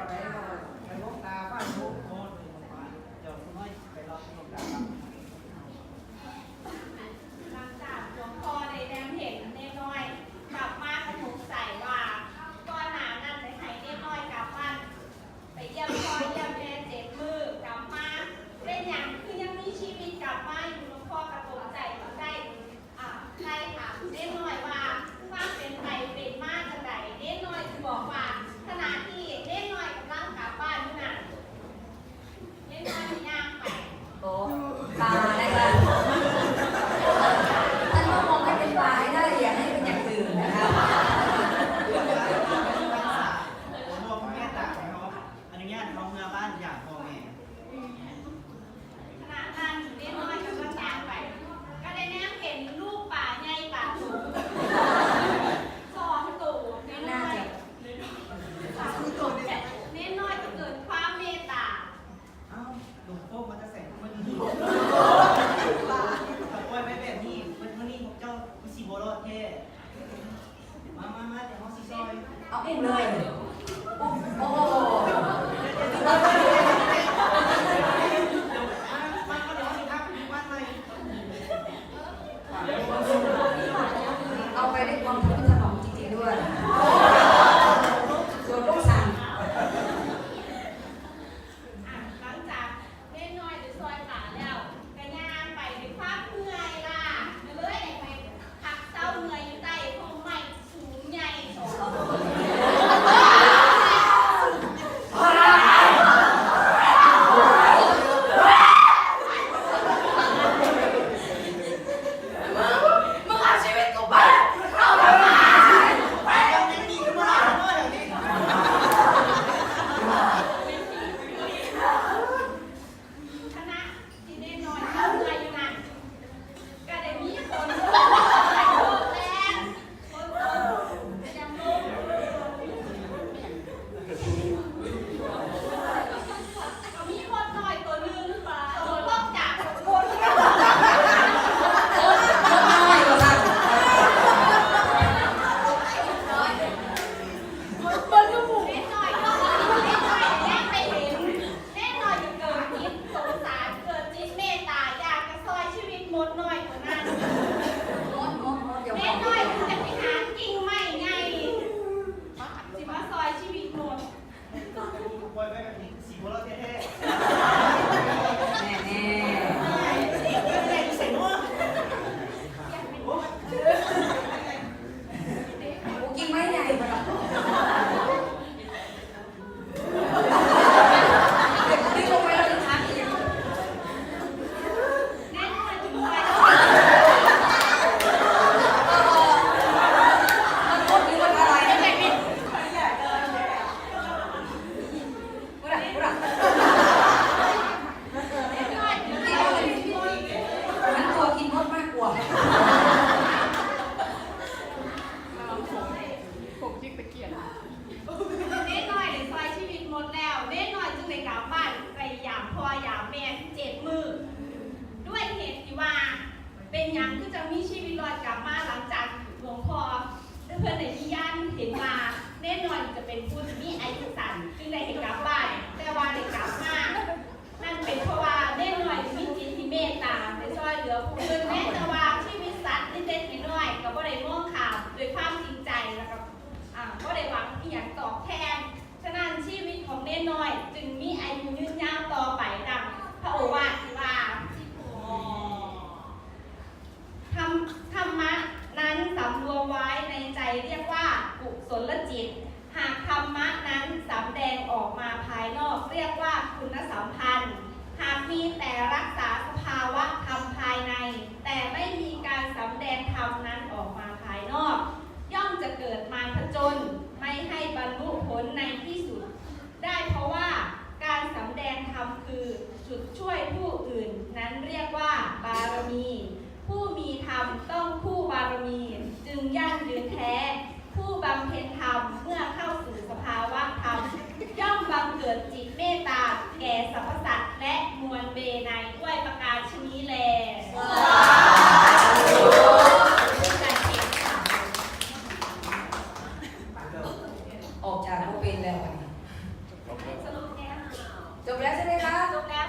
วไหนไปลงตาบ้านลูกโน่นเดี๋ยวคุณน้อยไปรอลงตาหลังจากหลวงพ่อได้แนมเห็นเนน้อยกลับมาก็สงสัยว่าก่อนหน้านั้นได้ให้เนน้อยกลับบ้านไปเยี่ยมพ่อเยี่ยมแม่7 มื้อกลับมาเป็นอย่างคือยังมีชีวิตกลับมาอยู่หลวงพ่อกระตกใจก็ได้ใช่ค่ะเนน้อยว่าความเป็นไปเป็นมาจังไดเนน้อยจะบอกว่าขณะที่เนน้อยกำลังกลับบ้านอยู่น่ะเนน้อยมีย่างไปโอ้ปลาได้ค่ะท่านก็มองให้เป็นปลาให้ได้อย่าให้เป็นอย่างอื่นนะคะพ่อแม่ต่างเขาอนุญาตเขาเมื่อบ้านอย่างพ่อแม่ขณะนั้นเนน้อยกำลังย่างไปก็ได้แนมเห็นลูกป่าใหญ่ป่าสูง2 ตัวเนน้อยเนน้อยก็เกิดความเมตตาเอ้าหลวงพ่อมันจะแสงมันดีแต่ว่าไม่แบบนี้วันนี้ผมเจ้าซีโบโรเท่มาเดี๋ยวเขาซีซอยเอาเองเลยโอ้โหเอาไปได้ความทุกข์ถนอมจริงๆด้วยส่วนลูกสั่งหลังจากเล่นน้อยหรือซอยป่าแล้วก็ย่างไปด้วยความเมื่อยล่ะเลยไปพักเศร้าเมื่อยอยู่ใต้พงไม้สูงใหญ่2 มึงเอาชีวิตกูไปเอาทำไมคณะที่เล่นน้อยเข้าเมื่อยอยู่นั่นก็ได้มีคนโดนแรงคนยังลงก็มีคนน้อยตัวนึงตัวพวกจากคน เล่นหน่อยก็เล่นหน่อยแม่ไปเห็นเล่นหน่อยจะเกิดจิตสงสารเกิดจิตเมตตาอยากจะซอยชีวิตมดน้อยกว่านั้นเล่นหน่อยจะไปหากิ่งไม้ไงสิมาซอยชีวิตมดปล่อยไว้แบบนี้ซีโบโรเท่แน่ ใส่หม้อ กูกินไม่ใหญ่มาหรอกดึงลงไปแล้วจะทักอีก เล่นหน่อยจะไป มันกดหรือมันอะไรไม่ได้บิดกูด่าเล่นหน่อยจะไป มันกลัวกินมดมากกว่าเล่นหน่อยเลยซอยชีวิตมดแล้วเล่นหน่อยจึงได้กลับบ้านไปยามพ่อยามแม่7 มื้อด้วยเหตุที่ว่าเป็นหยังคือจะมีชีวิตรอดกลับมาหลังจากหลวงพ่อเพื่อนในที่ย่านเห็นมาแน่นอนจะเป็นผู้ที่มีอายุสั้นจึงได้เห็นกลับบ้านแต่ว่าได้กลับมานั่นเป็นเพราะว่าแน่นอนมีจิตที่เมตตาไปช่วยเหลือผู้อื่นแม้แต่ว่าชีวิตสัตว์เล็กๆน้อยๆก็บ่ได้มองข้ามด้วยความจริงใจแล้วก็บ่ได้หวังที่อยากตอบแทนฉะนั้นชีวิตของแน่นอนจึงมีอายุยืนยาวต่อไปดังพระโอวาทที่ว่าธรรมะนั้นสำรวมไว้ในใจเรียกว่ากุศลจิตหากธรรมะนั้นสำแดงออกมาภายนอกเรียกว่าคุณสัมพันธ์หากมีแต่รักษาสภาวะธรรมภายในแต่ไม่มีการสำแดงธรรมนั้นออกมาภายนอกย่อมจะเกิดมารผจญไม่ให้บรรลุผลในที่สุดได้เพราะว่าการสำแดงธรรมคือจุดช่วยผู้อื่นนั้นเรียกว่าบารมีผู้มีธรรมต้องคู่บารมีจึงยั่งยืนแท้ผู้บำเพ็ญธรรมเมื่อเข้าสู่สภาวะธรรมย่อมบังเกิดจิตเมตตาแก่สรรพสัตว์และมวลเบไนด้วยประการชนี้แล ออกจากโรงเรียน จบแล้วใช่ไหมคะ จบแล้ว